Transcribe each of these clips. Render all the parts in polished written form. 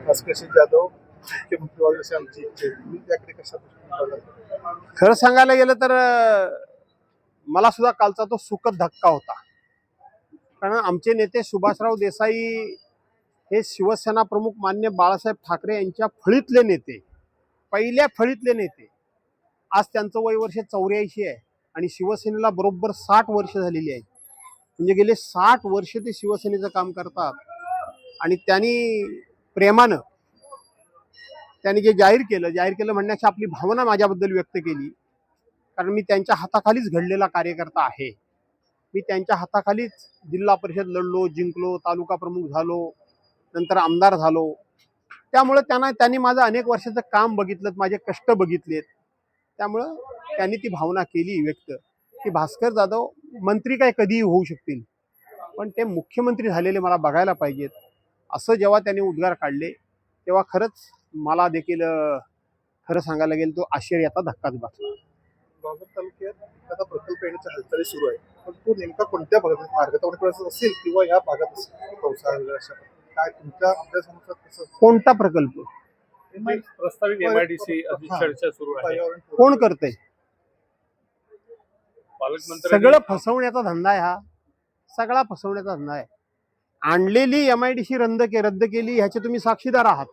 भास्कर जाधव मुख्यमंत्री व्हावे अशी आमची इच्छा आहे. तुम्ही त्याकडे कशा दृष्टीने बघता? खरं सांगायला गेलं तर मला सुद्धा कालचा तो सुखद धक्का होता. कारण आमचे नेते सुभाषराव देसाई हे शिवसेना प्रमुख मान्य बाळासाहेब ठाकरे यांच्या फळीतले नेते, पहिल्या फळीतले नेते. आज त्यांचं वय वर्ष 84 आहे आणि शिवसेनेला बरोबर 60 वर्ष झालेली आहेत. म्हणजे गेले 60 वर्ष ते शिवसेनेचं काम करतात आणि त्यांनी प्रेमानं त्यांनी जे जाहीर केलं म्हणण्याची आपली भावना माझ्याबद्दल व्यक्त केली. कारण मी त्यांच्या हाताखालीच घडलेला कार्यकर्ता आहे. मी त्यांच्या हाताखालीच जिल्हा परिषद लढलो, जिंकलो, तालुका प्रमुख झालो, नंतर आमदार झालो. त्यामुळे त्यांनी माझं अनेक वर्षाचं काम बघितलं, माझे कष्ट बघितलेत. त्यामुळं त्यांनी ती भावना केली व्यक्त की भास्कर जाधव मंत्री काय कधीही होऊ शकतील, पण ते मुख्यमंत्री झालेले मला बघायला पाहिजेत. असं जेव्हा त्यांनी उद्गार काढले तेव्हा खरंच मला देखील खरं सांगायला गेलं तो आश्चर्याचा धक्काच बसला. बाजार तालुक्यात एखादा प्रकल्प येण्याच्या हालचाली सुरू आहे, पण तो नेमका कोणत्या भागात मार्गात असेल किंवा या भागात असेल पावसाळ्यात अशा काय तुमच्या अभ्यासानुसार कसं कोणता प्रकल्प प्रस्तावित MIDC चर्चा सुरू आहे. कोण करते? पालकमंत्री सगळं फसवण्याचा धंदा आहे हा. सगळा फसवण्याचा धंदा आहे. आणलेली MIDC रद्द केली ह्याचे तुम्ही साक्षीदार आहात.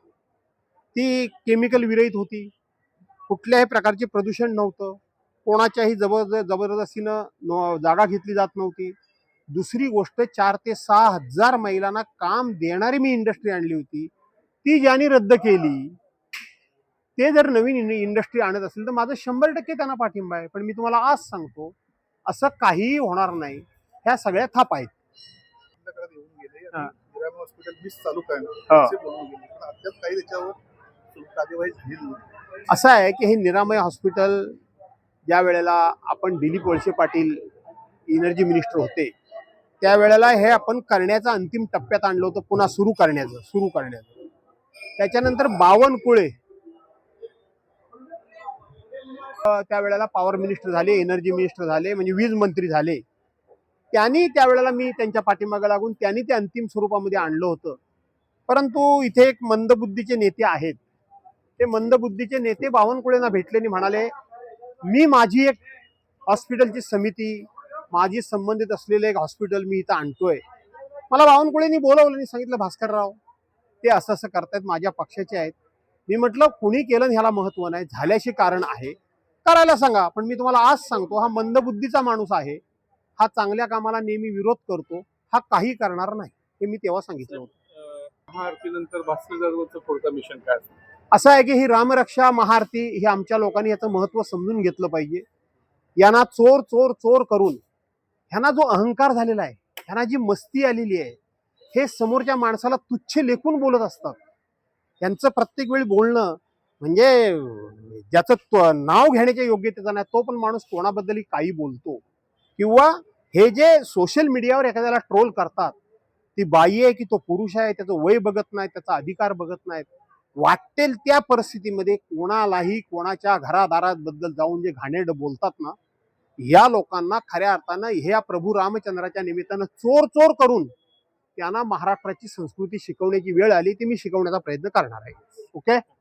ती केमिकल विरहित होती, कुठल्याही प्रकारचे प्रदूषण नव्हतं, कोणाच्याही जबरदस्तीनं जागा घेतली जात नव्हती. दुसरी गोष्ट 4 ते 6 हजार महिलांना काम देणारी मी इंडस्ट्री आणली होती. ती ज्यांनी रद्द केली ते जर नवीन इंडस्ट्री आणत असेल तर माझं 100% त्यांना पाठिंबा आहे. पण मी तुम्हाला आज सांगतो असं काहीही होणार नाही. ह्या सगळ्या थाप आहेत. हॉस्पिटल 20 चालू हा. बोलून गेले, पण अद्याप काही त्याच्यावर कार्यवाही झालेली नाही. असं आहे की हे निरामय हॉस्पिटल ज्या वेळेला आपण दिलीप वळसे पाटील एनर्जी मिनिस्टर होते त्यावेळेला हे आपण करण्याचा अंतिम टप्प्यात आणलं होतं, पुन्हा सुरू करण्याचं. त्याच्यानंतर बावनकुळे त्यावेळेला पॉवर मिनिस्टर झाले, एनर्जी मिनिस्टर झाले, म्हणजे वीज मंत्री झाले. त्यांनी त्यावेळेला मी त्यांच्या पाठीमागे लागून त्यांनी ते अंतिम स्वरूपामध्ये आणलं होतं. परंतु इथे एक मंदबुद्धीचे नेते आहेत. ते मंदबुद्धीचे नेते बावनकुळेंना भेटले आणि म्हणाले मी माझी एक हॉस्पिटलची समिती, माझी संबंधित असलेलं एक हॉस्पिटल मी इथं आणतोय. मला बावनकुळेंनी बोलवलं आणि सांगितलं भास्करराव ते असं करतायत, माझ्या पक्षाचे आहेत. मी म्हटलं कुणी केलं ह्याला महत्व नाही, झाल्याशी कारण आहे, करायला सांगा. पण मी तुम्हाला आज सांगतो हा मंदबुद्धीचा माणूस आहे. हा चांगल्या कामाला नेहमी विरोध करतो. हा काही करणार नाही हे मी तेव्हा सांगितलं होतं. महाआरतीनंतर भास्कर जाधवचं पुढचं मिशन काय असेल? असं आहे की ही रामरक्षा महाआरती ही आमच्या लोकांनी याचं महत्व समजून घेतलं पाहिजे. यांना चोर चोर चोर करून ह्यांना जो अहंकार झालेला आहे, ह्यांना जी मस्ती आलेली आहे, हे समोरच्या माणसाला तुच्छ लेखून बोलत असतात. यांचं प्रत्येक वेळी बोलणं म्हणजे ज्याचं नाव घेण्याच्या योग्यतेचं नाही तो पण माणूस कोणाबद्दलही काही बोलतो. किंवा हे जे सोशल मीडियावर एखाद्याला ट्रोल करतात, ती बाई आहे की तो पुरुष आहे, त्याचं वय बघत नाहीत, त्याचा अधिकार बघत नाहीत. वाटेल त्या परिस्थितीमध्ये कोणालाही कोणाच्या घरादाराबद्दल जाऊन जे घाणेरडं बोलतात ना, या लोकांना खऱ्या अर्थानं ह्या प्रभू रामचंद्राच्या निमित्तानं चोर चोर करून त्यांना महाराष्ट्राची संस्कृती शिकवण्याची वेळ आली, ती मी शिकवण्याचा प्रयत्न करणार आहे. ओके.